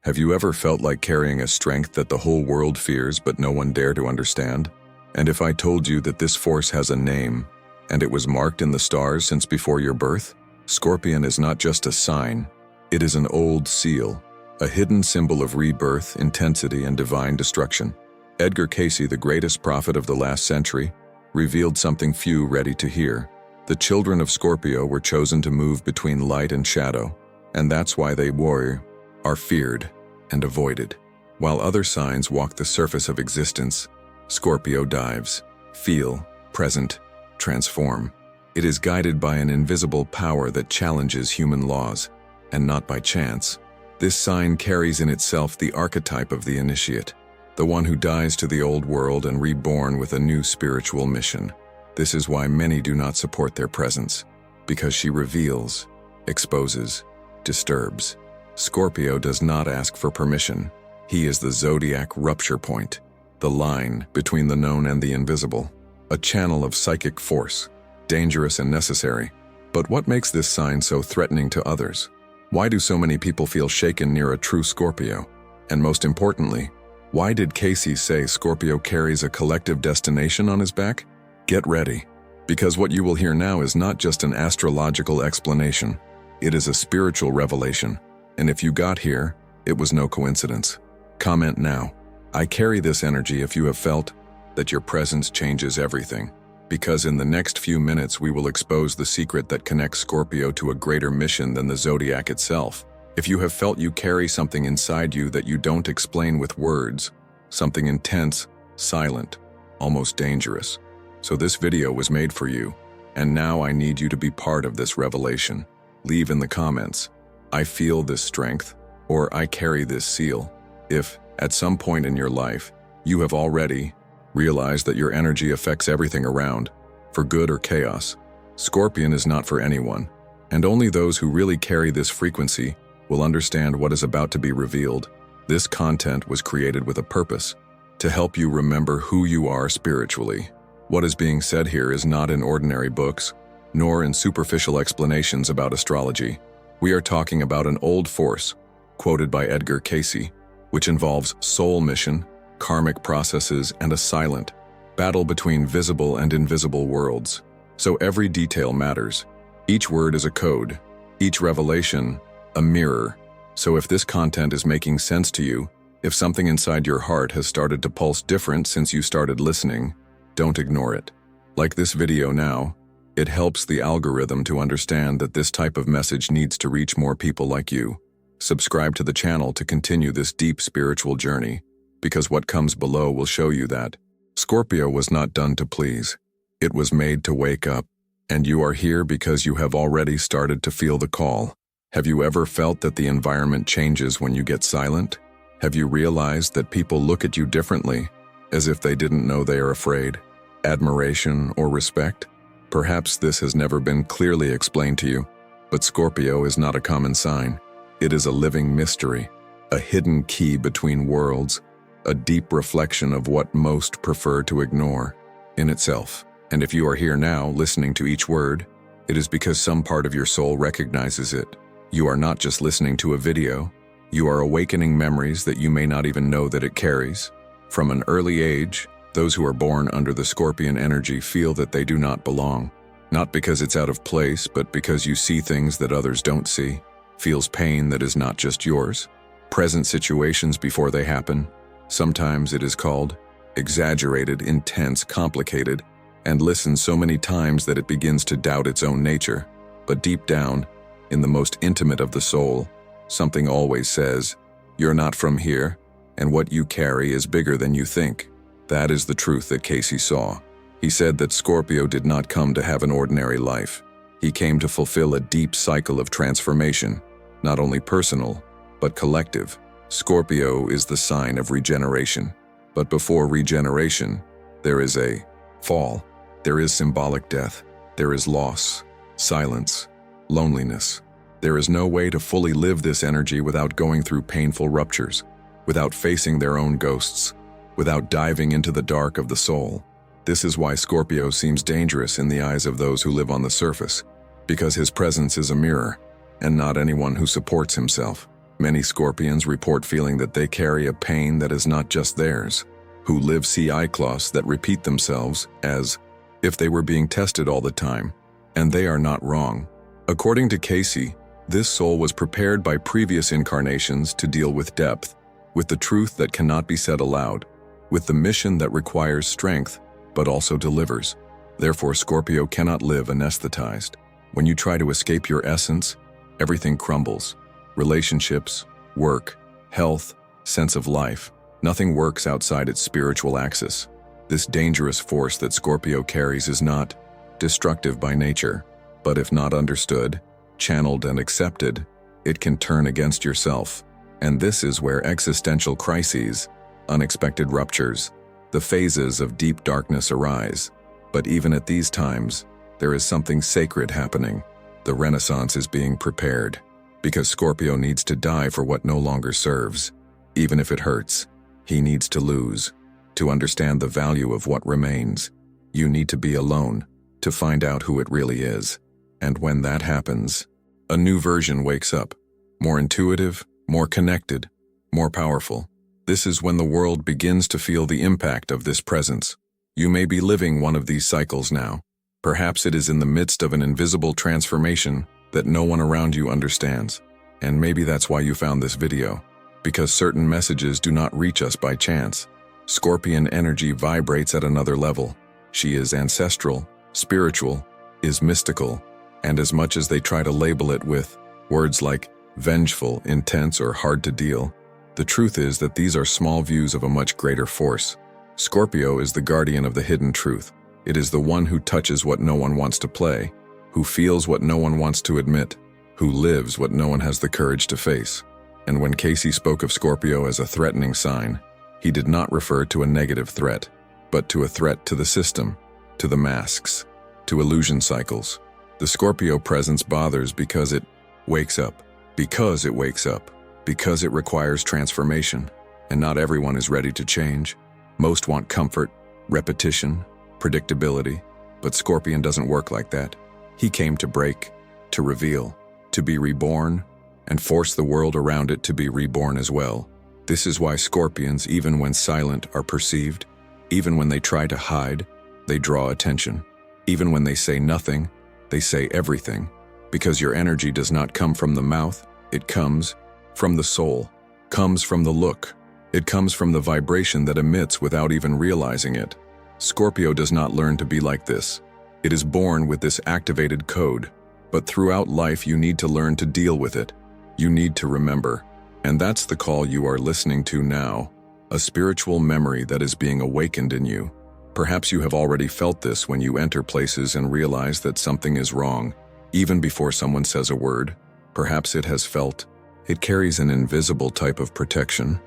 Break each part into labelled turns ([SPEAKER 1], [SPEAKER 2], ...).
[SPEAKER 1] Have you ever felt like carrying a strength that the whole world fears but no one dare to understand? And if I told you that this force has a name, and it was marked in the stars since before your birth? Scorpion is not just a sign, it is an old seal, a hidden symbol of rebirth, intensity, and divine destruction. Edgar Cayce, the greatest prophet of the last century, revealed something few ready to hear. The children of Scorpio were chosen to move between light and shadow, and that's why they are feared and avoided. While other signs walk the surface of existence, Scorpio dives, feel, present, transform. It is guided by an invisible power that challenges human laws, and not by chance. This sign carries in itself the archetype of the initiate, the one who dies to the old world and reborn with a new spiritual mission. This is why many do not support their presence, because she reveals, exposes, disturbs. Scorpio does not ask for permission. He is the Zodiac rupture point, the line between the known and the invisible, a channel of psychic force, dangerous and necessary. But what makes this sign so threatening to others? Why do so many people feel shaken near a true Scorpio? And most importantly, why did Cayce say Scorpio carries a collective destination on his back? Get ready, because what you will hear now is not just an astrological explanation. It is a spiritual revelation. And if you got here, it was no coincidence. Comment now. I carry this energy if you have felt that your presence changes everything. Because in the next few minutes we will expose the secret that connects Scorpio to a greater mission than the Zodiac itself. If you have felt you carry something inside you that you don't explain with words, something intense, silent, almost dangerous. So this video was made for you, and now I need you to be part of this revelation. Leave in the comments, I feel this strength, or I carry this seal. If, at some point in your life, you have already realized that your energy affects everything around, for good or chaos, Scorpion is not for anyone, and only those who really carry this frequency will understand what is about to be revealed. This content was created with a purpose, to help you remember who you are spiritually. What is being said here is not in ordinary books, nor in superficial explanations about astrology. We are talking about an old force, quoted by Edgar Cayce, which involves soul mission, karmic processes, and a silent battle between visible and invisible worlds. So every detail matters. Each word is a code, each revelation, a mirror. So if this content is making sense to you, if something inside your heart has started to pulse different since you started listening, don't ignore it. Like this video now, it helps the algorithm to understand that this type of message needs to reach more people like you. Subscribe to the channel to continue this deep spiritual journey, because what comes below will show you that Scorpio was not done to please. It was made to wake up, and you are here because you have already started to feel the call. Have you ever felt that the environment changes when you get silent? Have you realized that people look at you differently, as if they didn't know they are afraid? Admiration or respect? Perhaps this has never been clearly explained to you, but Scorpio is not a common sign. It is a living mystery, a hidden key between worlds, a deep reflection of what most prefer to ignore in itself. And if you are here now, listening to each word, it is because some part of your soul recognizes it. You are not just listening to a video, you are awakening memories that you may not even know that it carries. From an early age, those who are born under the Scorpion energy feel that they do not belong, not because it's out of place, but because you see things that others don't see, feels pain that is not just yours, present situations before they happen. Sometimes it is called exaggerated, intense, complicated, and listens so many times that it begins to doubt its own nature. But deep down, in the most intimate of the soul, something always says, you're not from here, and what you carry is bigger than you think. That is the truth that Cayce saw. He said that Scorpio did not come to have an ordinary life. He came to fulfill a deep cycle of transformation, not only personal, but collective. Scorpio is the sign of regeneration. But before regeneration, there is a fall. There is symbolic death. There is loss, silence, loneliness. There is no way to fully live this energy without going through painful ruptures, without facing their own ghosts, without diving into the dark of the soul. This is why Scorpio seems dangerous in the eyes of those who live on the surface, because his presence is a mirror, and not anyone who supports himself. Many Scorpions report feeling that they carry a pain that is not just theirs, who live cycles that repeat themselves as if they were being tested all the time, and they are not wrong. According to Cayce, this soul was prepared by previous incarnations to deal with depth, with the truth that cannot be said aloud, with the mission that requires strength, but also delivers. Therefore, Scorpio cannot live anesthetized. When you try to escape your essence, everything crumbles. Relationships, work, health, sense of life. Nothing works outside its spiritual axis. This dangerous force that Scorpio carries is not destructive by nature, but if not understood, channeled and accepted, it can turn against yourself. And this is where existential crises, unexpected ruptures, the phases of deep darkness arise. But even at these times, there is something sacred happening. The Renaissance is being prepared, because Scorpio needs to die for what no longer serves. Even if it hurts, he needs to lose. To understand the value of what remains, you need to be alone, to find out who it really is. And when that happens, a new version wakes up, more intuitive, more connected, more powerful. This is when the world begins to feel the impact of this presence. You may be living one of these cycles now. Perhaps it is in the midst of an invisible transformation that no one around you understands. And maybe that's why you found this video, because certain messages do not reach us by chance. Scorpion energy vibrates at another level. She is ancestral, spiritual, is mystical, and as much as they try to label it with words like vengeful, intense, or hard to deal, the truth is that these are small views of a much greater force. Scorpio is the guardian of the hidden truth. It is the one who touches what no one wants to play, who feels what no one wants to admit, who lives what no one has the courage to face. And when Cayce spoke of Scorpio as a threatening sign, he did not refer to a negative threat, but to a threat to the system, to the masks, to illusion cycles. The Scorpio presence bothers because it wakes up, because it wakes up, because it requires transformation, and not everyone is ready to change. Most want comfort, repetition, predictability, but Scorpion doesn't work like that. He came to break, to reveal, to be reborn, and force the world around it to be reborn as well. This is why Scorpions, even when silent, are perceived. Even when they try to hide, they draw attention. Even when they say nothing, they say everything. Because your energy does not come from the mouth, it comes from the soul, comes from the look. It comes from the vibration that emits without even realizing it. Scorpio does not learn to be like this. It is born with this activated code, but throughout life you need to learn to deal with it. You need to remember, and that's the call you are listening to now, a spiritual memory that is being awakened in you. Perhaps you have already felt this when you enter places and realize that something is wrong, even before someone says a word. Perhaps it has felt. It carries an invisible type of protection,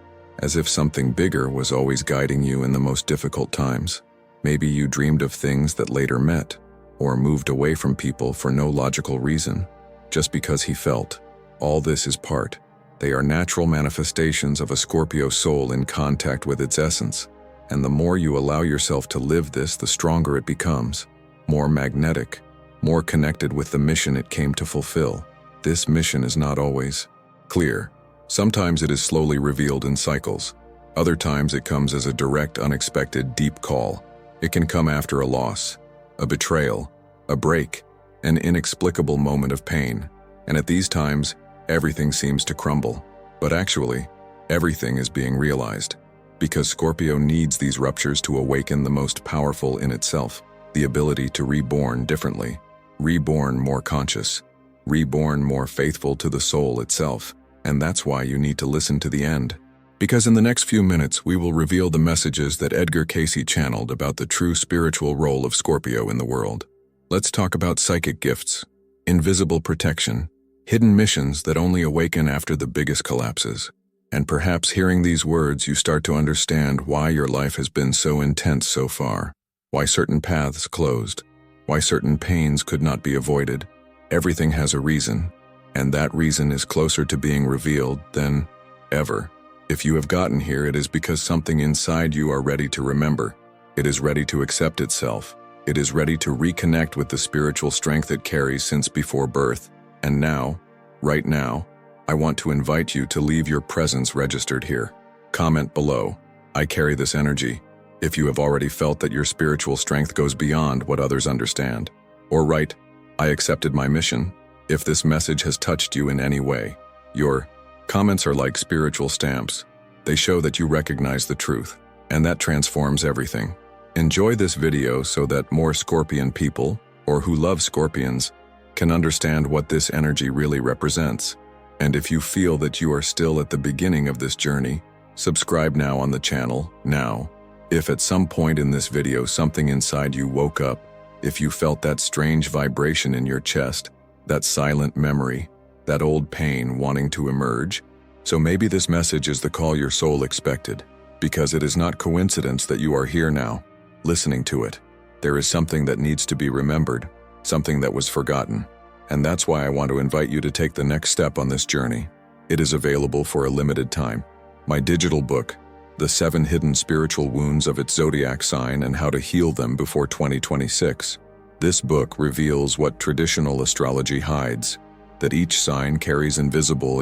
[SPEAKER 1] as if something bigger was always guiding you in the most difficult times. Maybe you dreamed of things that later met, or moved away from people for no logical reason, just because he felt. All this is part. They are natural manifestations of a Scorpio soul in contact with its essence. And the more you allow yourself to live this, the stronger it becomes, more magnetic, more connected with the mission it came to fulfill. This mission is not always clear. Sometimes it is slowly revealed in cycles. Other times it comes as a direct, unexpected, deep call. It can come after a loss, a betrayal, a break, an inexplicable moment of pain. And at these times, everything seems to crumble. But actually, everything is being realized. Because Scorpio needs these ruptures to awaken the most powerful in itself, the ability to reborn differently, reborn more conscious, reborn more faithful to the soul itself. And that's why you need to listen to the end. Because in the next few minutes, we will reveal the messages that Edgar Cayce channeled about the true spiritual role of Scorpio in the world. Let's talk about psychic gifts, invisible protection, hidden missions that only awaken after the biggest collapses. And perhaps hearing these words, you start to understand why your life has been so intense so far, why certain paths closed, why certain pains could not be avoided. Everything has a reason, and that reason is closer to being revealed than ever. If you have gotten here, it is because something inside you are ready to remember. It is ready to accept itself. It is ready to reconnect with the spiritual strength it carries since before birth. And now, right now, I want to invite you to leave your presence registered here. Comment below, "I carry this energy," if you have already felt that your spiritual strength goes beyond what others understand. Or write, "I accepted my mission," if this message has touched you in any way. Your comments are like spiritual stamps. They show that you recognize the truth, and that transforms everything. Enjoy this video so that more Scorpion people, or who love Scorpions, can understand what this energy really represents. And if you feel that you are still at the beginning of this journey, subscribe now on the channel, now. If at some point in this video something inside you woke up, if you felt that strange vibration in your chest, that silent memory, that old pain wanting to emerge, so maybe this message is the call your soul expected, because it is not coincidence that you are here now, listening to it. There is something that needs to be remembered, something that was forgotten, and that's why I want to invite you to take the next step on this journey. It is available for a limited time. My digital book, The 7 Hidden Spiritual Wounds of its Zodiac Sign and How to Heal Them Before 2026. This book reveals what traditional astrology hides, that each sign carries invisible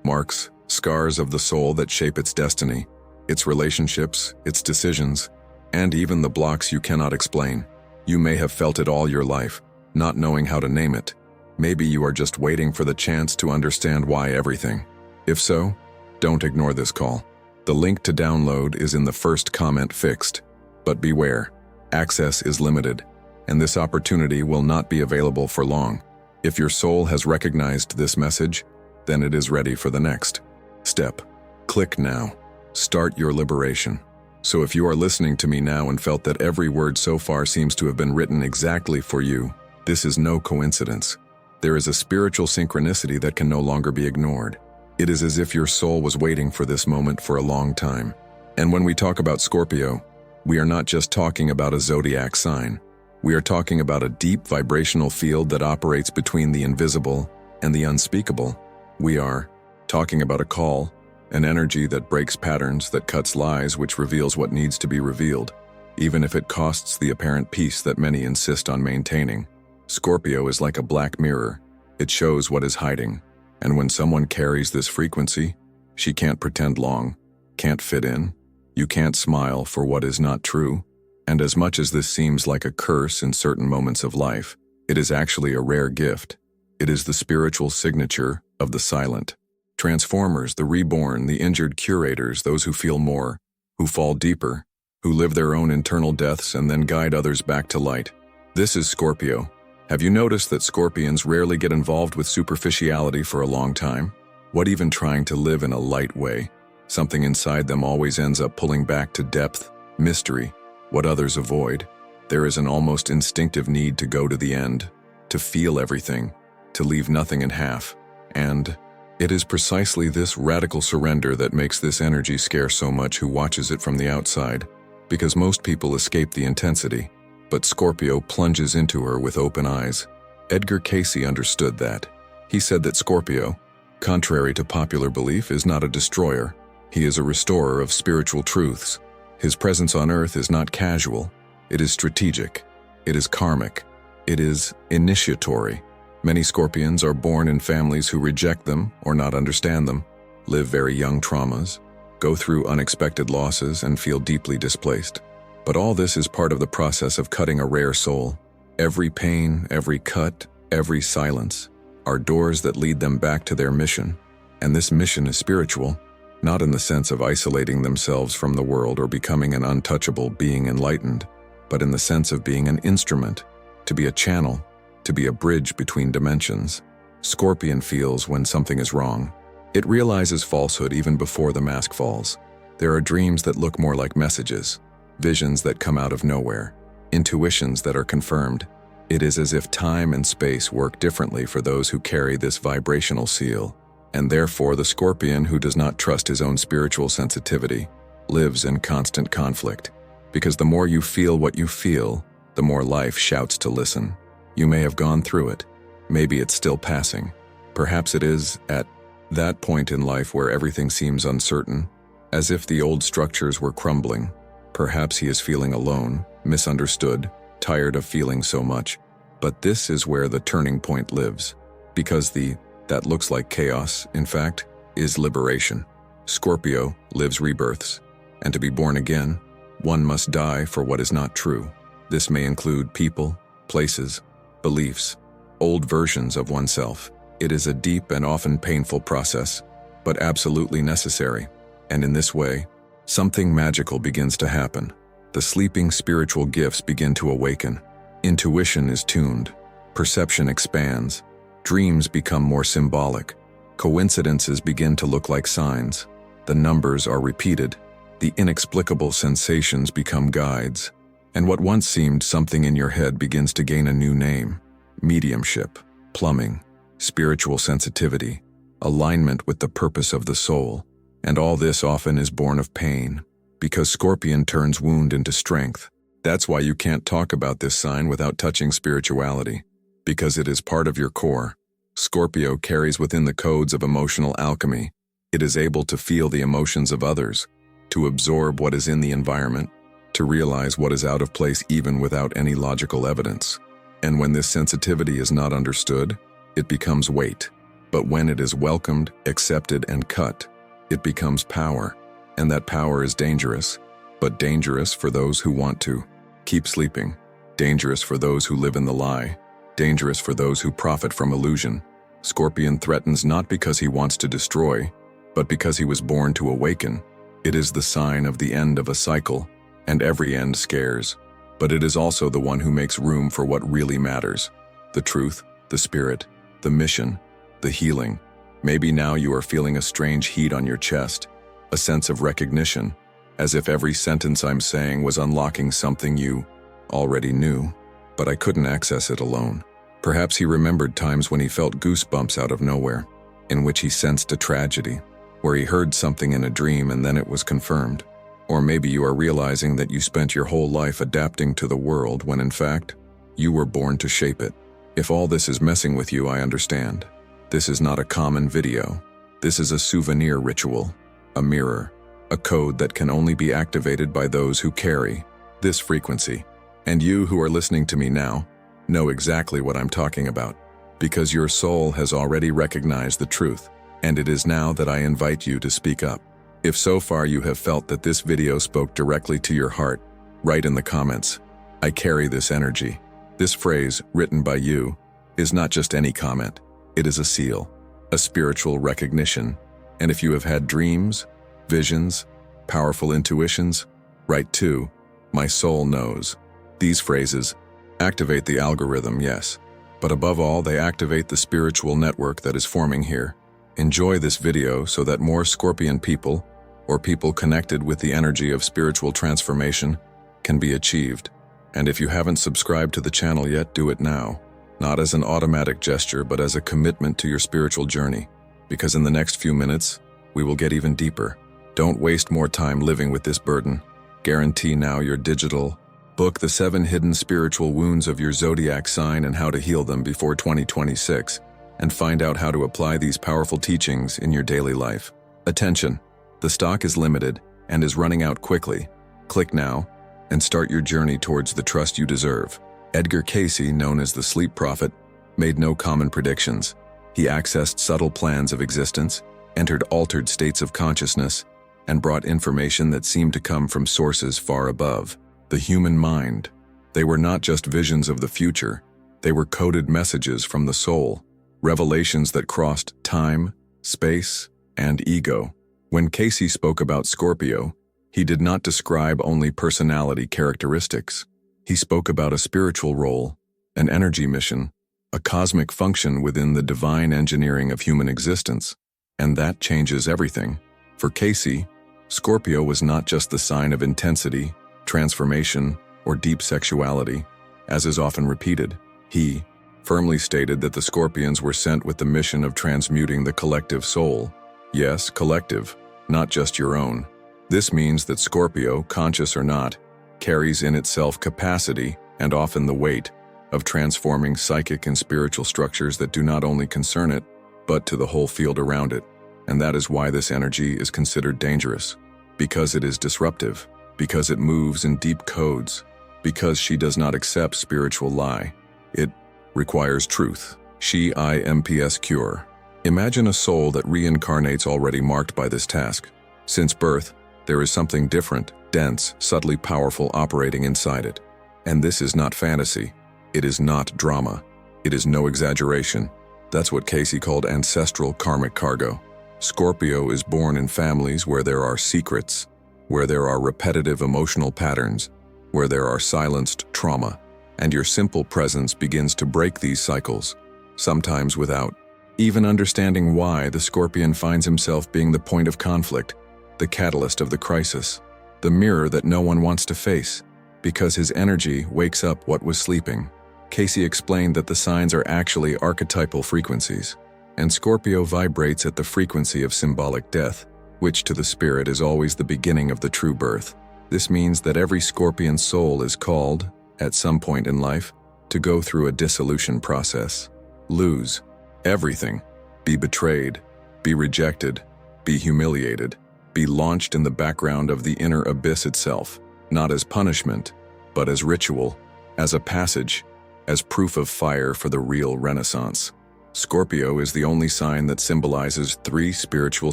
[SPEAKER 1] marks, scars of the soul that shape its destiny, its relationships, its decisions, and even the blocks you cannot explain. You may have felt it all your life, not knowing how to name it. Maybe you are just waiting for the chance to understand why everything. If so, don't ignore this call. The link to download is in the first comment fixed. But beware, access is limited, and this opportunity will not be available for long. If your soul has recognized this message, then it is ready for the next step. Click now. Start your liberation. So if you are listening to me now and felt that every word so far seems to have been written exactly for you, this is no coincidence. There is a spiritual synchronicity that can no longer be ignored. It is as if your soul was waiting for this moment for a long time. And when we talk about Scorpio, we are not just talking about a zodiac sign. We are talking about a deep vibrational field that operates between the invisible and the unspeakable. We are talking about a call, an energy that breaks patterns, that cuts lies, which reveals what needs to be revealed, even if it costs the apparent peace that many insist on maintaining. Scorpio is like a black mirror. It shows what is hiding. And when someone carries this frequency, she can't pretend long, can't fit in. You can't smile for what is not true. And as much as this seems like a curse in certain moments of life, it is actually a rare gift. It is the spiritual signature of the silent. Transformers, the reborn, the injured curators, those who feel more, who fall deeper, who live their own internal deaths and then guide others back to light. This is Scorpio. Have you noticed that Scorpions rarely get involved with superficiality for a long time? What even trying to live in a light way? Something inside them always ends up pulling back to depth, mystery, what others avoid. There is an almost instinctive need to go to the end, to feel everything, to leave nothing in half. And it is precisely this radical surrender that makes this energy scare so much who watches it from the outside, because most people escape the intensity. But Scorpio plunges into her with open eyes. Edgar Cayce understood that. He said that Scorpio, contrary to popular belief, is not a destroyer. He is a restorer of spiritual truths. His presence on Earth is not casual. It is strategic. It is karmic. It is initiatory. Many Scorpions are born in families who reject them or not understand them, live very young traumas, go through unexpected losses, and feel deeply displaced. But all this is part of the process of cutting a rare soul. Every pain, every cut, every silence are doors that lead them back to their mission. And this mission is spiritual, not in the sense of isolating themselves from the world or becoming an untouchable being enlightened, but in the sense of being an instrument, to be a channel, to be a bridge between dimensions. Scorpion feels when something is wrong. It realizes falsehood even before the mask falls. There are dreams that look more like messages, visions that come out of nowhere, intuitions that are confirmed. It is as if time and space work differently for those who carry this vibrational seal, and therefore the Scorpion who does not trust his own spiritual sensitivity lives in constant conflict, because the more you feel what you feel, the more life shouts to listen. You may have gone through it. Maybe it's still passing. Perhaps it is at that point in life where everything seems uncertain, as if the old structures were crumbling. Perhaps he is feeling alone, misunderstood, tired of feeling so much. But this is where the turning point lives, because the that looks like chaos, in fact, is liberation. Scorpio lives rebirths, and to be born again, one must die for what is not true. This may include people, places, beliefs, old versions of oneself. It is a deep and often painful process, but absolutely necessary. And in this way, something magical begins to happen. The sleeping spiritual gifts begin to awaken. Intuition is tuned. Perception expands. Dreams become more symbolic. Coincidences begin to look like signs. The numbers are repeated. The inexplicable sensations become guides. And what once seemed something in your head begins to gain a new name. Mediumship, plumbing, spiritual sensitivity, alignment with the purpose of the soul. And all this often is born of pain, because Scorpion turns wound into strength. That's why you can't talk about this sign without touching spirituality, because it is part of your core. Scorpio carries within the codes of emotional alchemy. It is able to feel the emotions of others, to absorb what is in the environment, to realize what is out of place even without any logical evidence. And when this sensitivity is not understood, it becomes weight. But when it is welcomed, accepted, and cut, it becomes power. And that power is dangerous, but dangerous for those who want to keep sleeping, dangerous for those who live in the lie, dangerous for those who profit from illusion. Scorpion threatens not because he wants to destroy, but because he was born to awaken. It is the sign of the end of a cycle, and every end scares. But it is also the one who makes room for what really matters: the truth, the spirit, the mission, the healing. Maybe now you are feeling a strange heat on your chest, a sense of recognition, as if every sentence I'm saying was unlocking something you already knew, but I couldn't access it alone. Perhaps he remembered times when he felt goosebumps out of nowhere, in which he sensed a tragedy, where he heard something in a dream and then it was confirmed. Or maybe you are realizing that you spent your whole life adapting to the world when in fact, you were born to shape it. If all this is messing with you, I understand. This is not a common video. This is a souvenir ritual, a mirror, a code that can only be activated by those who carry this frequency. And you who are listening to me now know exactly what I'm talking about, because your soul has already recognized the truth, and it is now that I invite you to speak up. If so far you have felt that this video spoke directly to your heart, write in the comments, "I carry this energy." This phrase, written by you, is not just any comment. It is a seal, a spiritual recognition. And if you have had dreams, visions, powerful intuitions, write too, "My soul knows." These phrases activate the algorithm, yes, but above all, they activate the spiritual network that is forming here. Enjoy this video so that more Scorpion people, or people connected with the energy of spiritual transformation, can be achieved. And if you haven't subscribed to the channel yet, do it now. Not as an automatic gesture, but as a commitment to your spiritual journey. Because in the next few minutes, we will get even deeper. Don't waste more time living with this burden. Guarantee now your digital book, The 7 Hidden Spiritual Wounds of Your Zodiac Sign and How to Heal Them Before 2026, and find out how to apply these powerful teachings in your daily life. Attention, the stock is limited and is running out quickly. Click now and start your journey towards the trust you deserve. Edgar Cayce, known as the Sleep Prophet, made no common predictions. He accessed subtle plans of existence, entered altered states of consciousness, and brought information that seemed to come from sources far above. The human mind. They were not just visions of the future, they were coded messages from the soul, revelations that crossed time, space, and ego. When Cayce spoke about Scorpio, he did not describe only personality characteristics. He spoke about a spiritual role, an energy mission, a cosmic function within the divine engineering of human existence. And that changes everything. For Cayce, Scorpio was not just the sign of intensity, transformation, or deep sexuality, as is often repeated. He firmly stated that the Scorpions were sent with the mission of transmuting the collective soul. Yes, collective, not just your own. This means that Scorpio, conscious or not, carries in itself capacity, and often the weight, of transforming psychic and spiritual structures that do not only concern it, but to the whole field around it. And that is why this energy is considered dangerous. Because it is disruptive, because it moves in deep codes, because she does not accept spiritual lie. It requires truth. She IMPS cure. Imagine a soul that reincarnates already marked by this task. Since birth, there is something different, dense, subtly powerful operating inside it. And this is not fantasy. It is not drama. It is no exaggeration. That's what Cayce called ancestral karmic cargo. Scorpio is born in families where there are secrets, where there are repetitive emotional patterns, where there are silenced trauma, and your simple presence begins to break these cycles, sometimes without even understanding why. The Scorpion finds himself being the point of conflict, the catalyst of the crisis, the mirror that no one wants to face, because his energy wakes up what was sleeping. Cayce explained that the signs are actually archetypal frequencies, and Scorpio vibrates at the frequency of symbolic death, which to the spirit is always the beginning of the true birth. This means that every Scorpion soul is called, at some point in life, to go through a dissolution process. Lose everything. Be betrayed. Be rejected. Be humiliated. Be launched in the background of the inner abyss itself, not as punishment, but as ritual, as a passage, as proof of fire for the real renaissance. Scorpio is the only sign that symbolizes 3 spiritual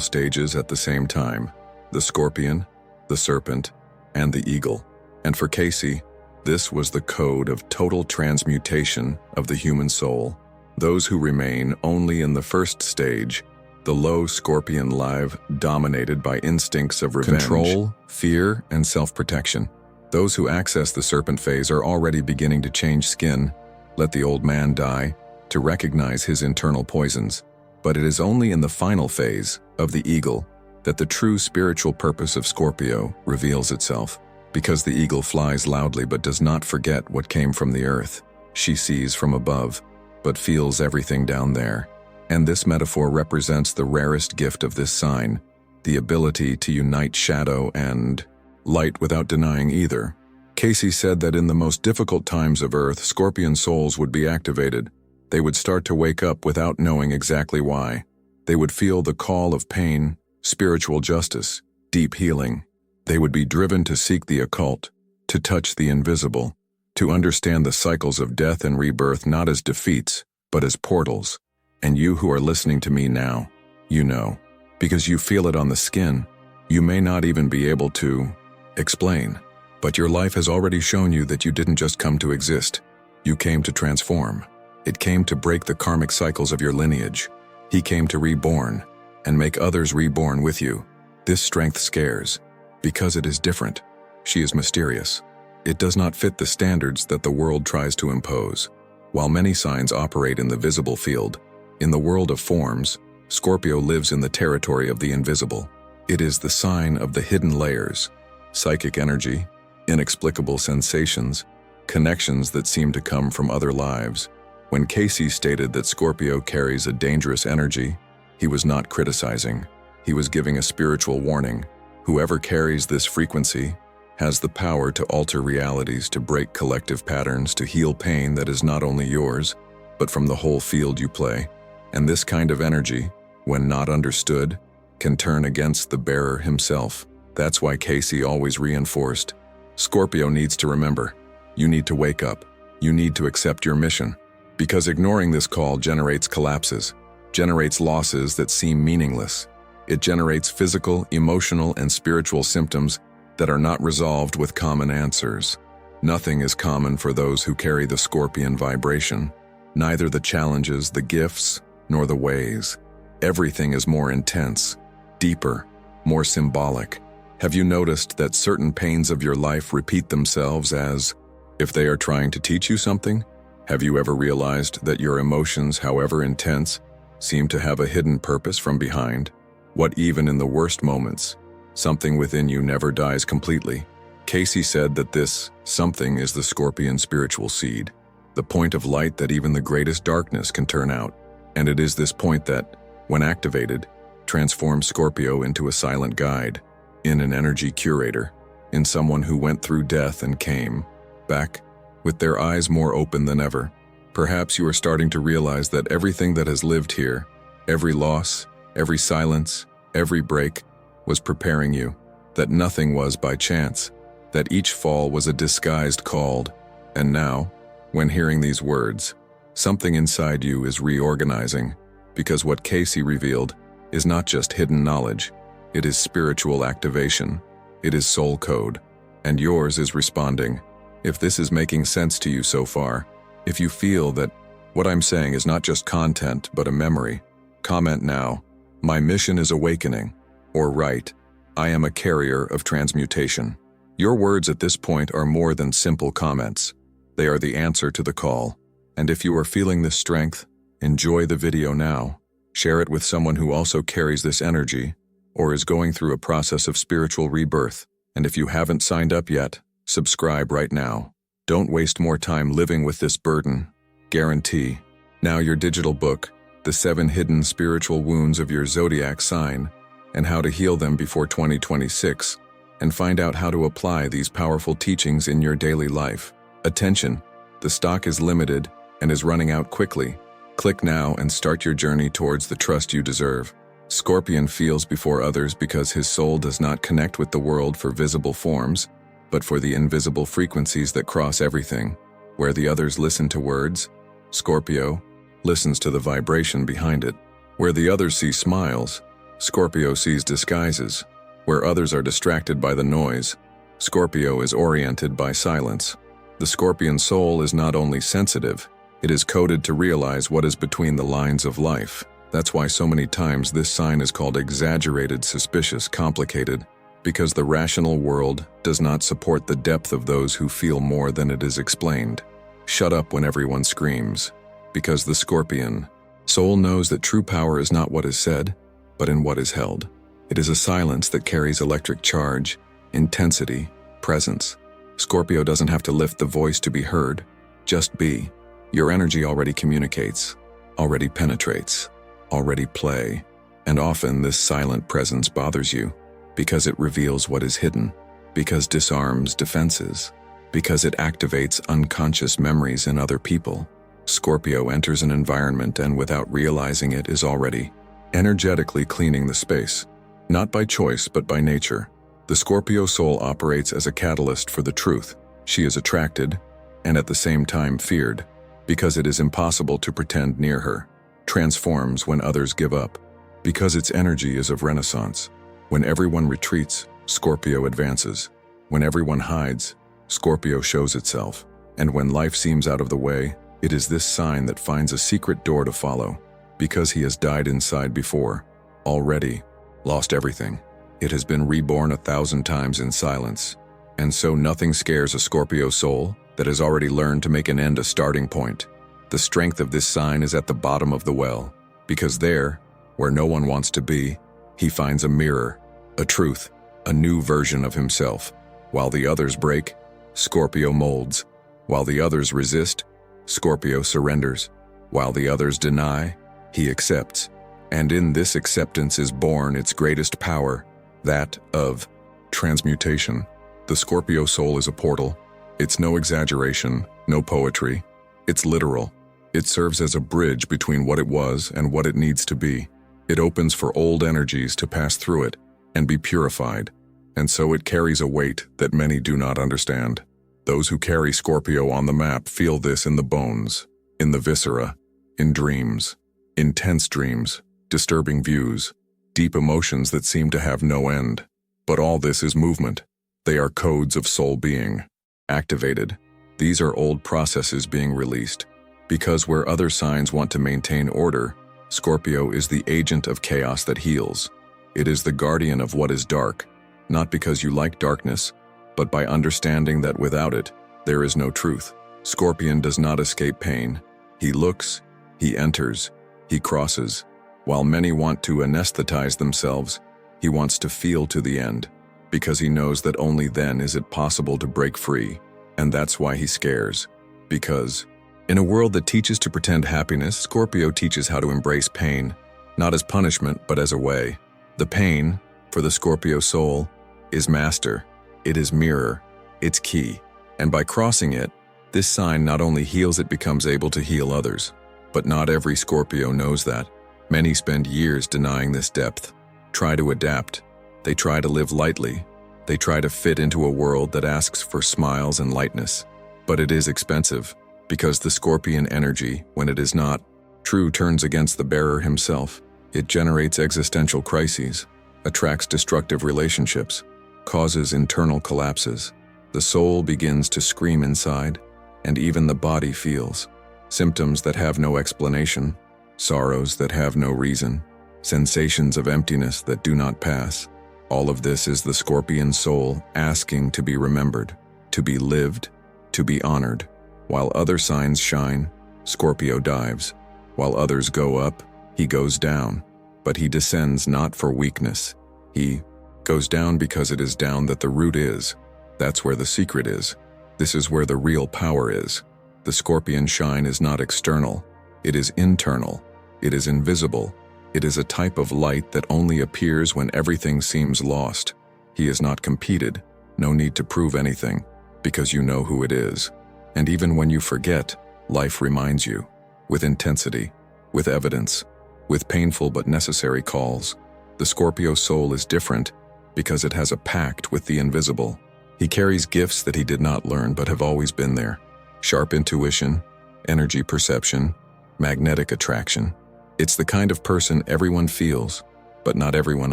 [SPEAKER 1] stages at the same time: the Scorpion, the Serpent, and the Eagle. And for Cayce, this was the code of total transmutation of the human soul. Those who remain only in the first stage, the low Scorpion life, dominated by instincts of revenge, control, fear, and self-protection. Those who access the Serpent phase are already beginning to change skin, let the old man die, to recognize his internal poisons. But it is only in the final phase of the Eagle that the true spiritual purpose of Scorpio reveals itself. Because the eagle flies loudly but does not forget what came from the earth. She sees from above, but feels everything down there. And this metaphor represents the rarest gift of this sign, the ability to unite shadow and light without denying either. Cayce said that in the most difficult times of Earth, Scorpion souls would be activated. They would start to wake up without knowing exactly why. They would feel the call of pain, spiritual justice, deep healing. They would be driven to seek the occult, to touch the invisible, to understand the cycles of death and rebirth not as defeats, but as portals. And you who are listening to me now, you know, because you feel it on the skin. You may not even be able to explain, but your life has already shown you that you didn't just come to exist. You came to transform. It came to break the karmic cycles of your lineage. He came to reborn and make others reborn with you. This strength scares, because it is different. She is mysterious. It does not fit the standards that the world tries to impose. While many signs operate in the visible field, in the world of forms, Scorpio lives in the territory of the invisible. It is the sign of the hidden layers, psychic energy, inexplicable sensations, connections that seem to come from other lives. When Cayce stated that Scorpio carries a dangerous energy, he was not criticizing. He was giving a spiritual warning. Whoever carries this frequency has the power to alter realities, to break collective patterns, to heal pain that is not only yours, but from the whole field you play. And this kind of energy, when not understood, can turn against the bearer himself. That's why Cayce always reinforced, Scorpio needs to remember. You need to wake up. You need to accept your mission. Because ignoring this call generates collapses, generates losses that seem meaningless. It generates physical, emotional, and spiritual symptoms that are not resolved with common answers. Nothing is common for those who carry the Scorpion vibration. Neither the challenges, the gifts, nor the ways. Everything is more intense, deeper, more symbolic. Have you noticed that certain pains of your life repeat themselves as if they are trying to teach you something? Have you ever realized that your emotions, however intense, seem to have a hidden purpose from behind? What even in the worst moments, something within you never dies completely? Cayce said that this something is the Scorpion spiritual seed, the point of light that even the greatest darkness can turn out. And it is this point that, when activated, transforms Scorpio into a silent guide, in an energy curator, in someone who went through death and came back with their eyes more open than ever. Perhaps you are starting to realize that everything that has lived here, every loss, every silence, every break, was preparing you, that nothing was by chance, that each fall was a disguised call. And now, when hearing these words, something inside you is reorganizing, because what Cayce revealed is not just hidden knowledge, it is spiritual activation, it is soul code, and yours is responding. If this is making sense to you so far, if you feel that what I'm saying is not just content but a memory, comment now, "My mission is awakening," or write, "I am a carrier of transmutation." Your words at this point are more than simple comments. They are the answer to the call. And if you are feeling this strength, enjoy the video now. Share it with someone who also carries this energy or is going through a process of spiritual rebirth. And if you haven't signed up yet, subscribe right now. Don't waste more time living with this burden. Guarantee. Now your digital book, The 7 Hidden Spiritual Wounds of Your Zodiac Sign, and How to Heal Them Before 2026, and find out how to apply these powerful teachings in your daily life. Attention, the stock is limited and is running out quickly. Click now and start your journey towards the trust you deserve. Scorpion feels before others because his soul does not connect with the world for visible forms, but for the invisible frequencies that cross everything. Where the others listen to words, Scorpio listens to the vibration behind it. Where the others see smiles, Scorpio sees disguises. Where others are distracted by the noise, Scorpio is oriented by silence. The Scorpion soul is not only sensitive, it is coded to realize what is between the lines of life. That's why so many times this sign is called exaggerated, suspicious, complicated, because the rational world does not support the depth of those who feel more than it is explained. Shut up when everyone screams, because the Scorpion soul knows that true power is not what is said, but in what is held. It is a silence that carries electric charge, intensity, presence. Scorpio doesn't have to lift the voice to be heard, just be. Your energy already communicates, already penetrates, already play, and often this silent presence bothers you because it reveals what is hidden, because disarms defenses, because it activates unconscious memories in other people. Scorpio enters an environment and without realizing it is already energetically cleaning the space. Not by choice, but by nature. The Scorpio soul operates as a catalyst for the truth. She is attracted, and at the same time feared, because it is impossible to pretend near her. Transforms when others give up, because its energy is of renaissance. When everyone retreats, Scorpio advances. When everyone hides, Scorpio shows itself. And when life seems out of the way, it is this sign that finds a secret door to follow, because he has died inside before, already lost everything. It has been reborn 1,000 times in silence. And so nothing scares a Scorpio soul that has already learned to make an end a starting point. The strength of this sign is at the bottom of the well, because there, where no one wants to be, he finds a mirror, a truth, a new version of himself. While the others break, Scorpio molds. While the others resist, Scorpio surrenders. While the others deny, he accepts. And in this acceptance is born its greatest power, that of transmutation. The Scorpio soul is a portal. It's no exaggeration, no poetry. It's literal. It serves as a bridge between what it was and what it needs to be. It opens for old energies to pass through it and be purified, and so it carries a weight that many do not understand. Those who carry Scorpio on the map feel this in the bones, in the viscera, in dreams, intense dreams, disturbing views, deep emotions that seem to have no end. But all this is movement. They are codes of soul being activated. These are old processes being released. Because where other signs want to maintain order, Scorpio is the agent of chaos that heals. It is the guardian of what is dark, not because you like darkness, but by understanding that without it, there is no truth. Scorpion does not escape pain. He looks, he enters, he crosses. While many want to anesthetize themselves, he wants to feel to the end, because he knows that only then is it possible to break free. And that's why he scares. Because in a world that teaches to pretend happiness, Scorpio teaches how to embrace pain, not as punishment, but as a way. The pain, for the Scorpio soul, is master. It is mirror. It's key. And by crossing it, this sign not only heals, it becomes able to heal others. But not every Scorpio knows that. Many spend years denying this depth. Try to adapt. They try to live lightly. They try to fit into a world that asks for smiles and lightness. But it is expensive, because the Scorpion energy, when it is not True turns against the bearer himself. It generates existential crises, attracts destructive relationships, causes internal collapses. The soul begins to scream inside, and even the body feels symptoms that have no explanation, sorrows that have no reason, sensations of emptiness that do not pass. All of this is the Scorpion soul asking to be remembered, to be lived, to be honored. While other signs shine, Scorpio dives. While others go up, he goes down. But he descends not for weakness. He goes down because it is down that the root is. That's where the secret is. This is where the real power is. The Scorpion shine is not external. It is internal. It is invisible. It is a type of light that only appears when everything seems lost. He is not competed. No need to prove anything, because you know who it is. And even when you forget, life reminds you, with intensity, with evidence, with painful but necessary calls. The Scorpio soul is different because it has a pact with the invisible. He carries gifts that he did not learn but have always been there. Sharp intuition, energy perception, magnetic attraction. It's the kind of person everyone feels, but not everyone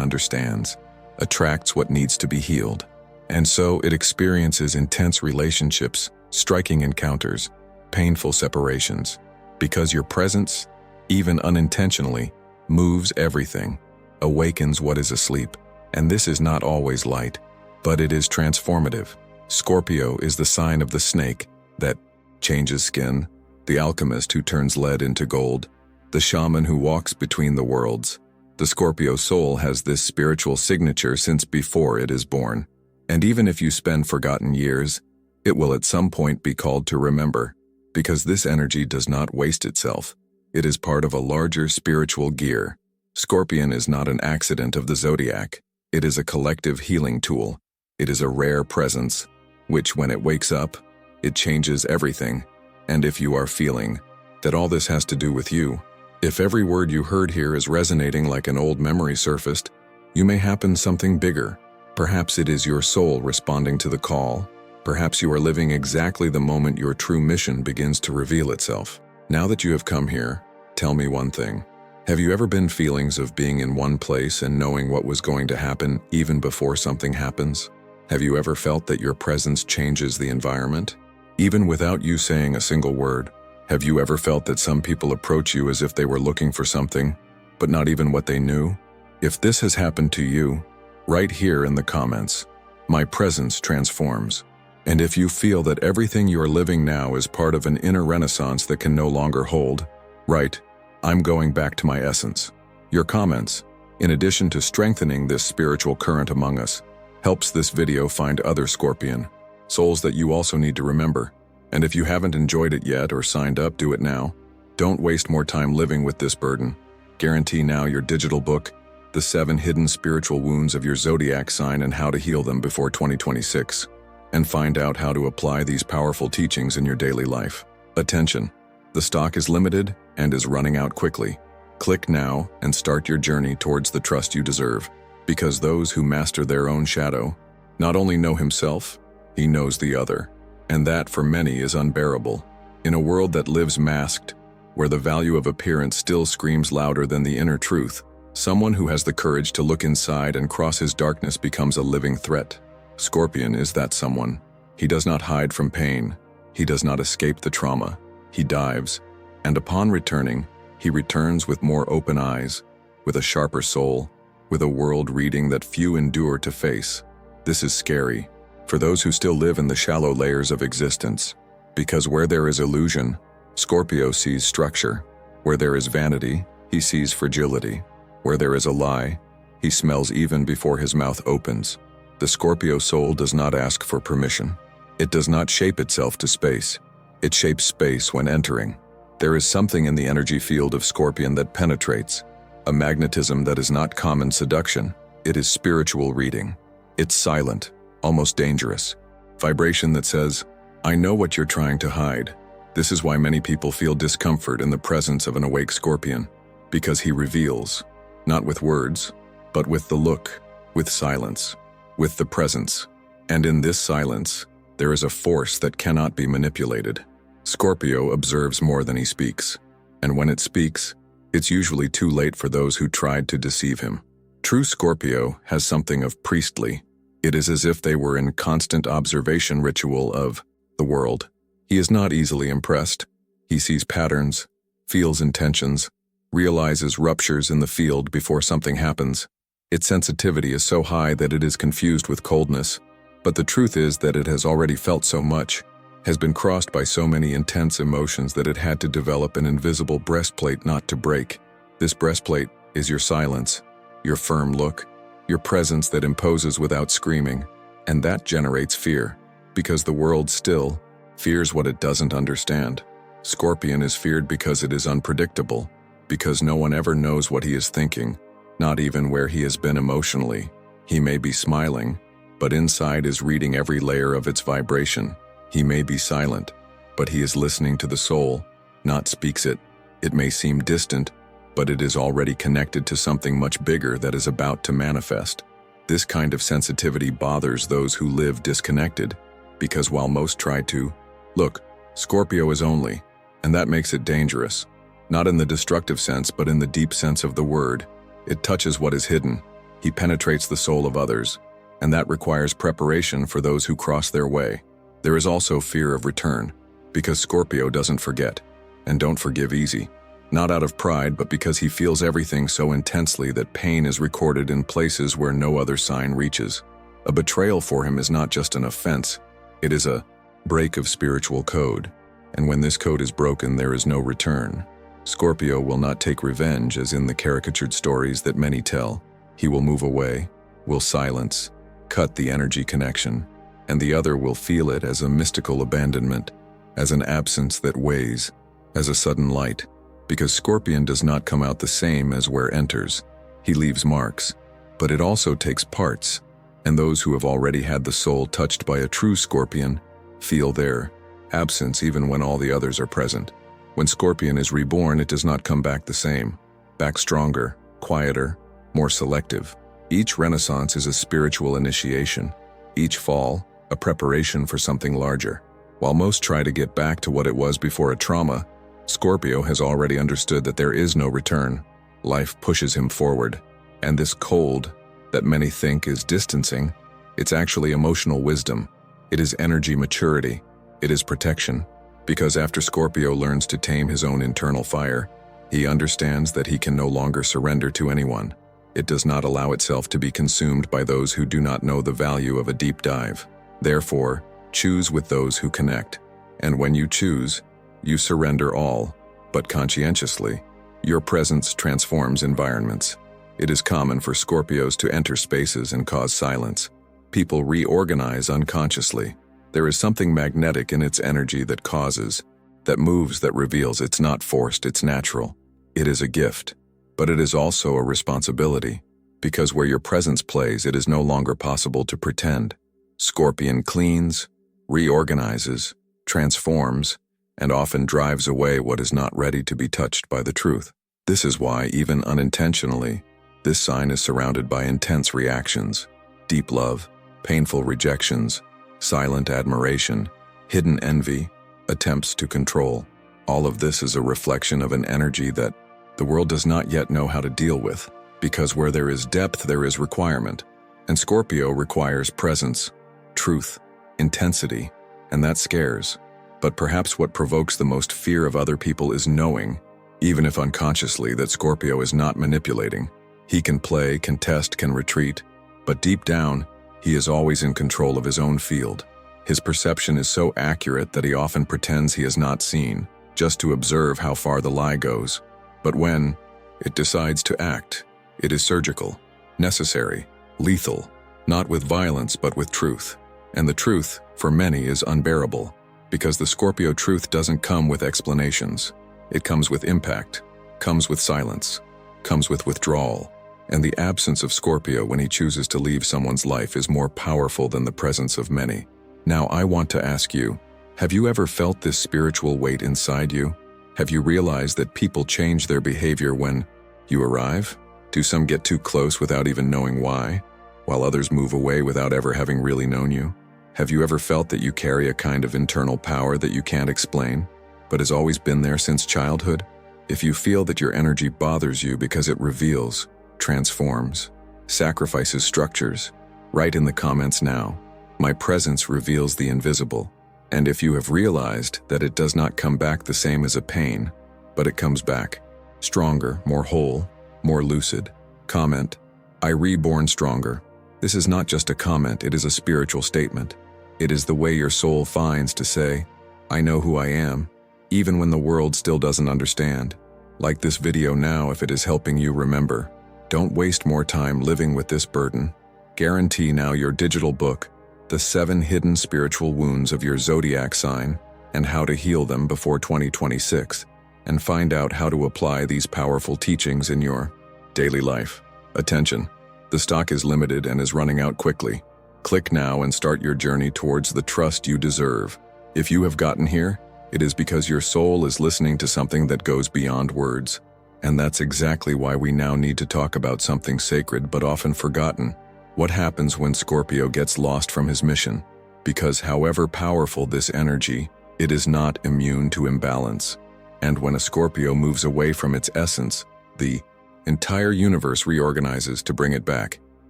[SPEAKER 1] understands, attracts what needs to be healed. And so it experiences intense relationships, striking encounters, painful separations, because your presence, even unintentionally, moves everything, awakens what is asleep. And this is not always light, but it is transformative. Scorpio is the sign of the snake that changes skin, the alchemist who turns lead into gold, the shaman who walks between the worlds. The Scorpio soul has this spiritual signature since before it is born. And even if you spend forgotten years, it will at some point be called to remember, because this energy does not waste itself. It is part of a larger spiritual gear. Scorpion is not an accident of the Zodiac. It is a collective healing tool. It is a rare presence, which when it wakes up, it changes everything. And if you are feeling that all this has to do with you, if every word you heard here is resonating like an old memory surfaced, you may happen something bigger. Perhaps it is your soul responding to the call. Perhaps you are living exactly the moment your true mission begins to reveal itself. Now that you have come here, tell me one thing. Have you ever been feelings of being in one place and knowing what was going to happen even before something happens? Have you ever felt that your presence changes the environment, even without you saying a single word? Have you ever felt that some people approach you as if they were looking for something, but not even what they knew? If this has happened to you, write here in the comments, "My presence transforms." And if you feel that everything you are living now is part of an inner renaissance that can no longer hold, write, "I'm going back to my essence." Your comments, in addition to strengthening this spiritual current among us, helps this video find other Scorpion souls that you also need to remember. And if you haven't enjoyed it yet or signed up, do it now. Don't waste more time living with this burden. Guarantee now your digital book, The 7 Hidden Spiritual Wounds of Your Zodiac Sign and How to Heal Them Before 2026. And find out how to apply these powerful teachings in your daily life. Attention! The stock is limited and is running out quickly. Click now and start your journey towards the trust you deserve. Because those who master their own shadow not only know himself, he knows the other. And that for many is unbearable. In a world that lives masked, where the value of appearance still screams louder than the inner truth, someone who has the courage to look inside and cross his darkness becomes a living threat. Scorpion is that someone. He does not hide from pain. He does not escape the trauma. He dives, and upon returning, he returns with more open eyes, with a sharper soul, with a world reading that few endure to face. This is scary for those who still live in the shallow layers of existence, because where there is illusion, Scorpio sees structure. Where there is vanity, he sees fragility. Where there is a lie, he smells even before his mouth opens. The Scorpio soul does not ask for permission. It does not shape itself to space. It shapes space when entering. There is something in the energy field of Scorpion that penetrates, a magnetism that is not common seduction. It is spiritual reading. It's silent, almost dangerous. Vibration that says, "I know what you're trying to hide." This is why many people feel discomfort in the presence of an awake Scorpion, because he reveals, not with words, but with the look, with silence, with the presence. And in this silence, there is a force that cannot be manipulated. Scorpio observes more than he speaks. and when it speaks, it's usually too late for those who tried to deceive him. True Scorpio has something of priestly. It is as if they were in constant observation ritual of the world. He is not easily impressed. He sees patterns, feels intentions, realizes ruptures in the field before something happens. Its sensitivity is so high that it is confused with coldness, but the truth is that it has already felt so much, has been crossed by so many intense emotions that it had to develop an invisible breastplate not to break. This breastplate is your silence, your firm look, your presence that imposes without screaming, and that generates fear, because the world still fears what it doesn't understand. Scorpion is feared because it is unpredictable, because no one ever knows what he is thinking, not even where he has been emotionally. He may be smiling, but inside is reading every layer of its vibration. He may be silent, but he is listening to the soul, not speaks it. It may seem distant, but it is already connected to something much bigger that is about to manifest. This kind of sensitivity bothers those who live disconnected, because while most try to, look, Scorpio is only, and that makes it dangerous. Not in the destructive sense, but in the deep sense of the word. It touches what is hidden. He penetrates the soul of others, and that requires preparation for those who cross their way. There is also fear of return, because Scorpio doesn't forget, and don't forgive easy. Not out of pride, but because he feels everything so intensely that pain is recorded in places where no other sign reaches. A betrayal for him is not just an offense, it is a break of spiritual code, and when this code is broken, there is no return. Scorpio will not take revenge as in the caricatured stories that many tell. He will move away, will silence, cut the energy connection, and the other will feel it as a mystical abandonment, as an absence that weighs, as a sudden light. Because Scorpion does not come out the same as where enters. He leaves marks, but it also takes parts, and those who have already had the soul touched by a true Scorpion feel their absence even when all the others are present. When Scorpion is reborn, it does not come back the same, back stronger, quieter, more selective. Each renaissance is a spiritual initiation, each fall a preparation for something larger. While most try to get back to what it was before a trauma, Scorpio has already understood that there is no return. Life pushes him forward, and this cold that many think is distancing, it's actually emotional wisdom. It is energy maturity. It is protection. Because after Scorpio learns to tame his own internal fire, he understands that he can no longer surrender to anyone. It does not allow itself to be consumed by those who do not know the value of a deep dive. Therefore, choose with those who connect. And when you choose, you surrender all, but conscientiously. Your presence transforms environments. It is common for Scorpios to enter spaces and cause silence. People reorganize unconsciously. There is something magnetic in its energy that causes, that moves, that reveals. It's not forced, it's natural. It is a gift, but it is also a responsibility, because where your presence plays, it is no longer possible to pretend. Scorpion cleans, reorganizes, transforms, and often drives away what is not ready to be touched by the truth. This is why, even unintentionally, this sign is surrounded by intense reactions, deep love, painful rejections, silent admiration, hidden envy, attempts to control. All of this is a reflection of an energy that the world does not yet know how to deal with, because where there is depth, there is requirement, and Scorpio requires presence, truth, intensity, and that scares. But perhaps what provokes the most fear of other people is knowing, even if unconsciously, that Scorpio is not manipulating. He can play, can test, can retreat, but deep down, he is always in control of his own field. His perception is so accurate that he often pretends he has not seen, just to observe how far the lie goes. But when it decides to act, it is surgical, necessary, lethal, not with violence but with truth. And the truth, for many, is unbearable. Because the Scorpio truth doesn't come with explanations. It comes with impact, comes with silence, comes with withdrawal. And the absence of Scorpio when he chooses to leave someone's life is more powerful than the presence of many. Now I want to ask you, have you ever felt this spiritual weight inside you? Have you realized that people change their behavior when you arrive? Do some get too close without even knowing why, while others move away without ever having really known you? Have you ever felt that you carry a kind of internal power that you can't explain, but has always been there since childhood? If you feel that your energy bothers you because it reveals, transforms, sacrifices structures, write in the comments now. My presence reveals the invisible. And if you have realized that it does not come back the same as a pain, but it comes back stronger, more whole, more lucid, comment, I reborn stronger. This is not just a comment, it is a spiritual statement. It is the way your soul finds to say, I know who I am, even when the world still doesn't understand. Like this video now if it is helping you remember. Don't waste more time living with this burden. Guarantee now your digital book, The 7 Hidden Spiritual Wounds of Your Zodiac Sign and How to Heal Them Before 2026, and find out how to apply these powerful teachings in your daily life. Attention, the stock is limited and is running out quickly. Click now and start your journey towards the trust you deserve. If you have gotten here, it is because your soul is listening to something that goes beyond words. And that's exactly why we now need to talk about something sacred but often forgotten. What happens when Scorpio gets lost from his mission? Because however powerful this energy, it is not immune to imbalance. And when a Scorpio moves away from its essence, the entire universe reorganizes to bring it back,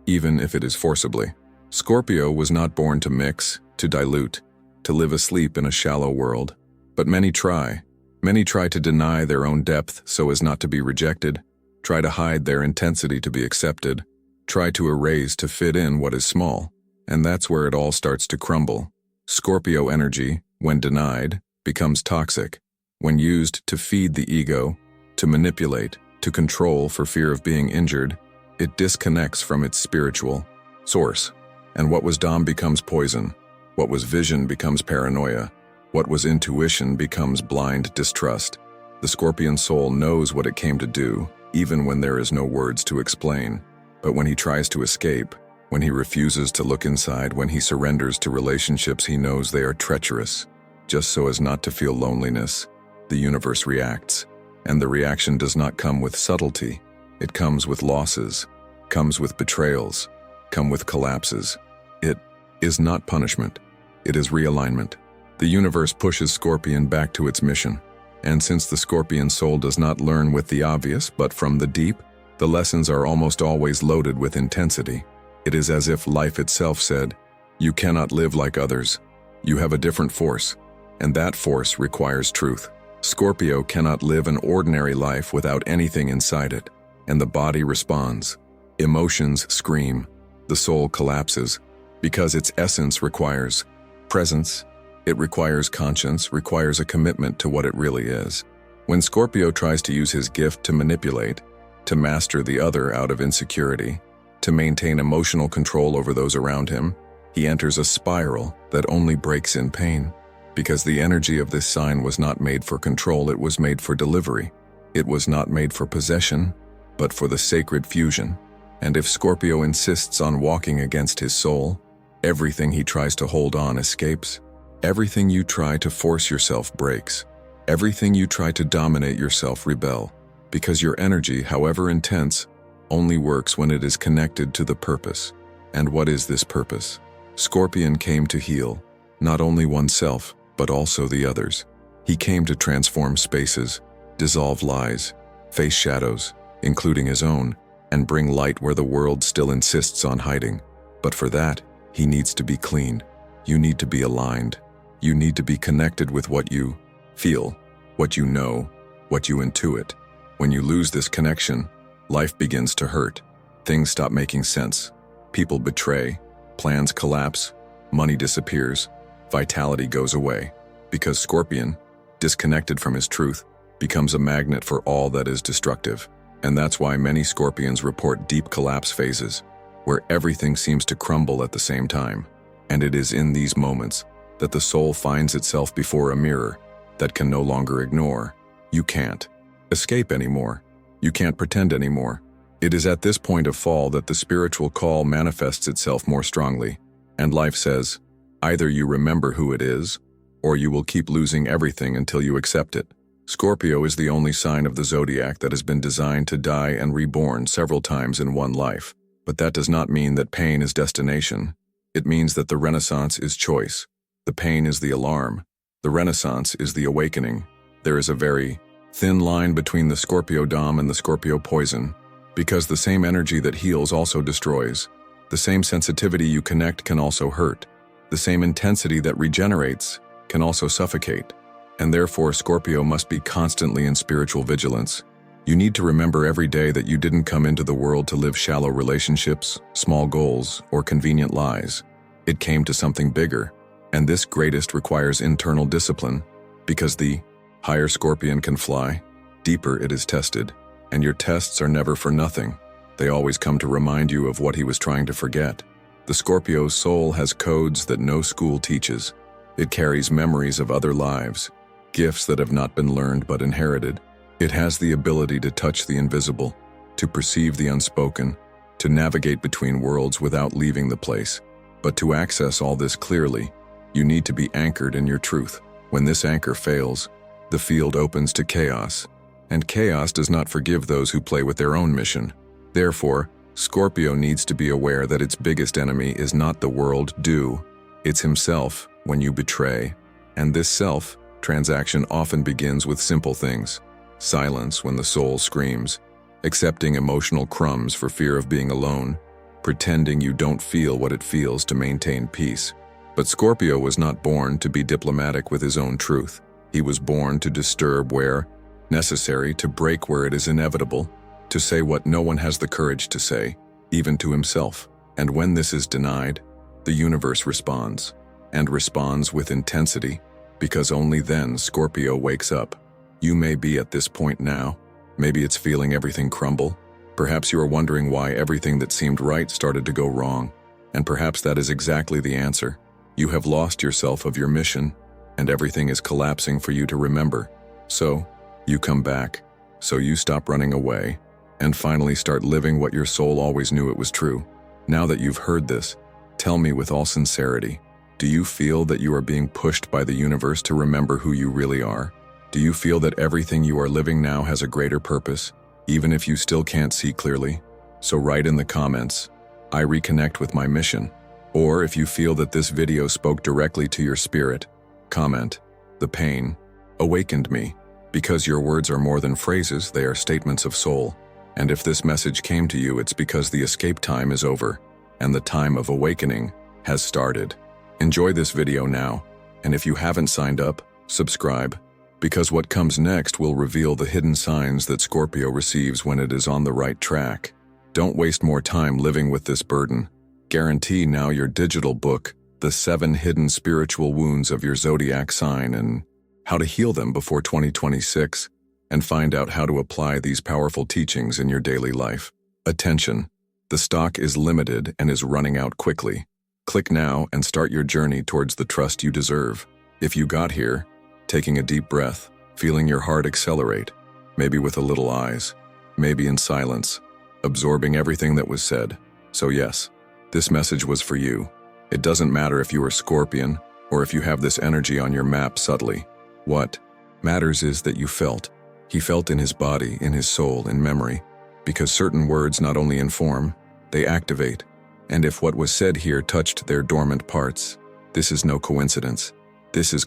[SPEAKER 1] even if it is forcibly. Scorpio was not born to mix, to dilute, to live asleep in a shallow world. But many try. Many try to deny their own depth so as not to be rejected, try to hide their intensity to be accepted, try to erase to fit in what is small, and that's where it all starts to crumble. Scorpio energy, when denied, becomes toxic. When used to feed the ego, to manipulate, to control for fear of being injured, it disconnects from its spiritual source. And what was Dom becomes poison. What was vision becomes paranoia. What was intuition becomes blind distrust. The Scorpion soul knows what it came to do, even when there is no words to explain. But when he tries to escape, when he refuses to look inside, when he surrenders to relationships he knows they are treacherous, just so as not to feel loneliness, the universe reacts. And the reaction does not come with subtlety. It comes with losses, comes with betrayals, comes with collapses. It is not punishment. It is realignment. The universe pushes Scorpion back to its mission. And since the Scorpion soul does not learn with the obvious, but from the deep, the lessons are almost always loaded with intensity. It is as if life itself said, you cannot live like others. You have a different force, and that force requires truth. Scorpio cannot live an ordinary life without anything inside it, and the body responds. Emotions scream. The soul collapses, because its essence requires presence. It requires conscience, requires a commitment to what it really is. When Scorpio tries to use his gift to manipulate, to master the other out of insecurity, to maintain emotional control over those around him, he enters a spiral that only breaks in pain. Because the energy of this sign was not made for control, it was made for delivery. It was not made for possession, but for the sacred fusion. And if Scorpio insists on walking against his soul, everything he tries to hold on escapes. Everything you try to force yourself breaks. Everything you try to dominate yourself rebel. Because your energy, however intense, only works when it is connected to the purpose. And what is this purpose? Scorpion came to heal, not only oneself, but also the others. He came to transform spaces, dissolve lies, face shadows, including his own, and bring light where the world still insists on hiding. But for that, he needs to be clean. You need to be aligned. You need to be connected with what you feel, what you know, what you intuit. When you lose this connection, life begins to hurt. Things stop making sense. People betray, plans collapse, money disappears, vitality goes away. Because Scorpion, disconnected from his truth, becomes a magnet for all that is destructive. And that's why many Scorpions report deep collapse phases, where everything seems to crumble at the same time. And it is in these moments that the soul finds itself before a mirror that can no longer ignore. You can't escape anymore. You can't pretend anymore. It is at this point of fall that the spiritual call manifests itself more strongly, and life says, either you remember who it is, or you will keep losing everything until you accept it. Scorpio is the only sign of the zodiac that has been designed to die and reborn several times in one life. But that does not mean that pain is destination. It means that the renaissance is choice. The pain is the alarm. The renaissance is the awakening. There is a very Thin line between the Scorpio dom and the Scorpio poison, because the same energy that heals also destroys. The same sensitivity you connect can also hurt. The same intensity that regenerates can also suffocate. And therefore, Scorpio must be constantly in spiritual vigilance. You need to remember every day that you didn't come into the world to live shallow relationships, small goals, or convenient lies. It came to something bigger, and this greatest requires internal discipline, because the higher Scorpion can fly, deeper it is tested, and your tests are never for nothing. They always come to remind you of what he was trying to forget. The Scorpio's soul has codes that no school teaches. It carries memories of other lives, gifts that have not been learned but inherited. It has the ability to touch the invisible, to perceive the unspoken, to navigate between worlds without leaving the place. But to access all this clearly, you need to be anchored in your truth. When this anchor fails, the field opens to chaos, and chaos does not forgive those who play with their own mission. Therefore, Scorpio needs to be aware that its biggest enemy is not the world due, it's himself when you betray. And this self-transaction often begins with simple things. Silence when the soul screams, accepting emotional crumbs for fear of being alone, pretending you don't feel what it feels to maintain peace. But Scorpio was not born to be diplomatic with his own truth. He was born to disturb where necessary, to break where it is inevitable, to say what no one has the courage to say, even to himself. And when this is denied, the universe responds, and responds with intensity, because only then Scorpio wakes up. You may be at this point now. Maybe it's feeling everything crumble. Perhaps you are wondering why everything that seemed right started to go wrong. And perhaps that is exactly the answer. You have lost yourself of your mission, and everything is collapsing for you to remember. So, you come back. So you stop running away, and finally start living what your soul always knew it was true. Now that you've heard this, tell me with all sincerity, do you feel that you are being pushed by the universe to remember who you really are? Do you feel that everything you are living now has a greater purpose, even if you still can't see clearly? So write in the comments, I reconnect with my mission. Or if you feel that this video spoke directly to your spirit, comment, the pain awakened me. Because your words are more than phrases, they are statements of soul. And if this message came to you, it's because the escape time is over, and the time of awakening has started. Enjoy this video now, and if you haven't signed up, subscribe, because what comes next will reveal the hidden signs that Scorpio receives when it is on the right track. Don't waste more time living with this burden. Guarantee now your digital book, The 7 Hidden Spiritual Wounds of Your Zodiac Sign, and how to heal them before 2026, and find out how to apply these powerful teachings in your daily life. Attention, the stock is limited and is running out quickly. Click now and start your journey towards the trust you deserve. If you got here, taking a deep breath, feeling your heart accelerate, maybe with a little eyes, maybe in silence, absorbing everything that was said. So yes, this message was for you. It doesn't matter if you are Scorpion or if you have this energy on your map subtly. What matters is that you felt. He felt in his body, in his soul, in memory, because certain words not only inform, they activate. And if what was said here touched their dormant parts, this is no coincidence. This is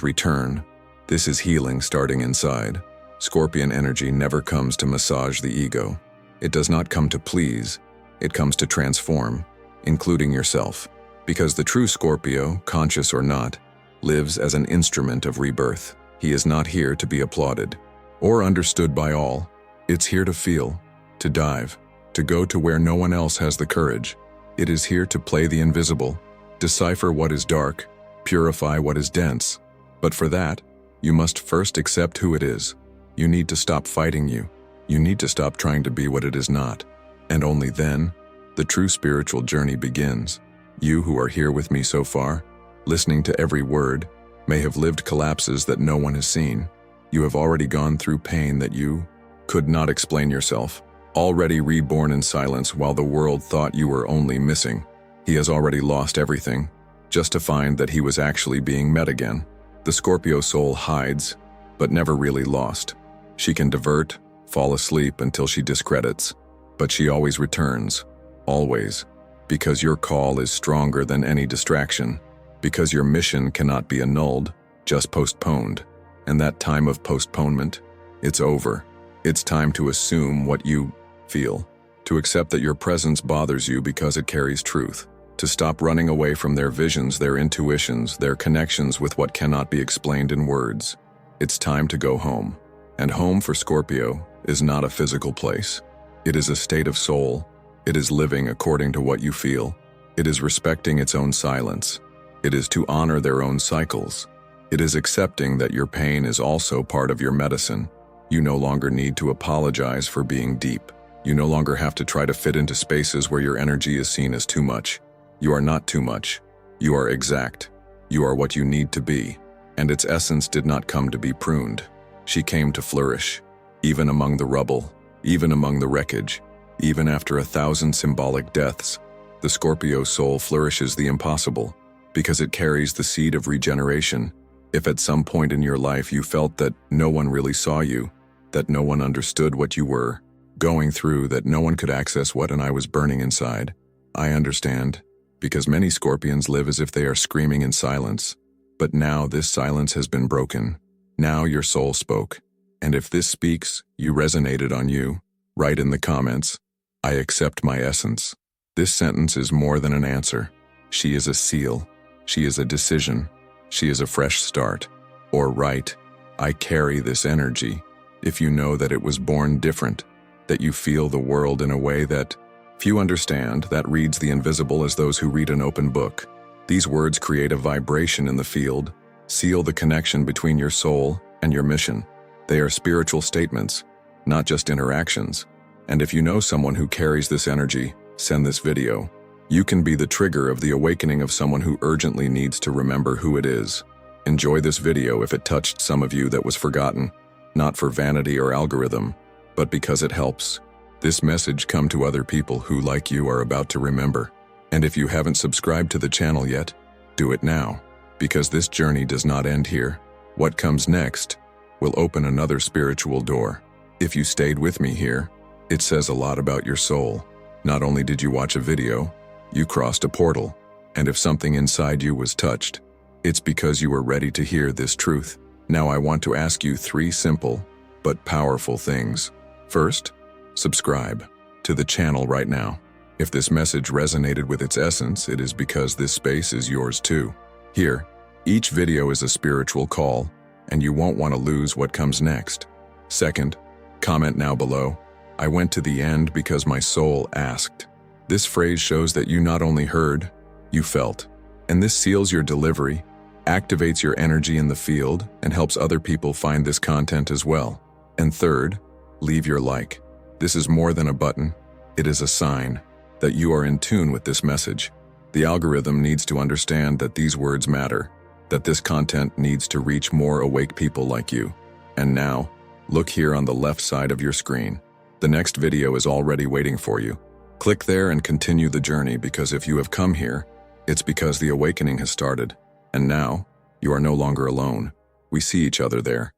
[SPEAKER 1] return. This is healing starting inside. Scorpion energy never comes to massage the ego. It does not come to please. It comes to transform, including yourself. Because the true Scorpio, conscious or not, lives as an instrument of rebirth. He is not here to be applauded or understood by all. It's here to feel, to dive, to go to where no one else has the courage. It is here to play the invisible, decipher what is dark, purify what is dense. But for that, you must first accept who it is. You need to stop fighting you. You need to stop trying to be what it is not. And only then, the true spiritual journey begins. You who are here with me so far, listening to every word, may have lived collapses that no one has seen. You have already gone through pain that you could not explain yourself, already reborn in silence while the world thought you were only missing. He has already lost everything, just to find that he was actually being met again. The Scorpio soul hides, but never really lost. She can divert, fall asleep until she discredits, but she always returns, always, because your call is stronger than any distraction. Because your mission cannot be annulled, just postponed. And that time of postponement, it's over. It's time to assume what you feel, to accept that your presence bothers you because it carries truth, to stop running away from their visions, their intuitions, their connections with what cannot be explained in words. It's time to go home. And home for Scorpio is not a physical place. It is a state of soul. It is living according to what you feel. It is respecting its own silence. It is to honor their own cycles. It is accepting that your pain is also part of your medicine. You no longer need to apologize for being deep. You no longer have to try to fit into spaces where your energy is seen as too much. You are not too much. You are exact. You are what you need to be. And its essence did not come to be pruned. She came to flourish, even among the rubble, even among the wreckage, even after 1,000 symbolic deaths. The Scorpio soul flourishes the impossible because it carries the seed of regeneration. If at some point in your life you felt that no one really saw you, that no one understood what you were going through, that no one could access what and I was burning inside, I understand, because many Scorpions live as if they are screaming in silence. But now this silence has been broken. Now your soul spoke. And if this speaks, you resonated on you, write in the comments, I accept my essence. This sentence is more than an answer. She is a seal. She is a decision. She is a fresh start. Or write, I carry this energy. If you know that it was born different, that you feel the world in a way that few understand, that reads the invisible as those who read an open book. These words create a vibration in the field, seal the connection between your soul and your mission. They are spiritual statements, not just interactions. And if you know someone who carries this energy, send this video. You can be the trigger of the awakening of someone who urgently needs to remember who it is. Enjoy this video if it touched some of you that was forgotten, not for vanity or algorithm, but because it helps this message come to other people who, like you, are about to remember. And if you haven't subscribed to the channel yet, do it now, because this journey does not end here. What comes next will open another spiritual door. If you stayed with me here, it says a lot about your soul. Not only did you watch a video, you crossed a portal, and if something inside you was touched, it's because you were ready to hear this truth. Now I want to ask you 3 simple but powerful things. First, subscribe to the channel right now. If this message resonated with its essence, it is because this space is yours too. Here, each video is a spiritual call, and you won't want to lose what comes next. Second, comment now below, I went to the end because my soul asked. This phrase shows that you not only heard, you felt. And this seals your delivery, activates your energy in the field, and helps other people find this content as well. And third, leave your like. This is more than a button. It is a sign that you are in tune with this message. The algorithm needs to understand that these words matter, that this content needs to reach more awake people like you. And now, look here on the left side of your screen. The next video is already waiting for you. Click there and continue the journey, because if you have come here, it's because the awakening has started. And now, you are no longer alone. We see each other there.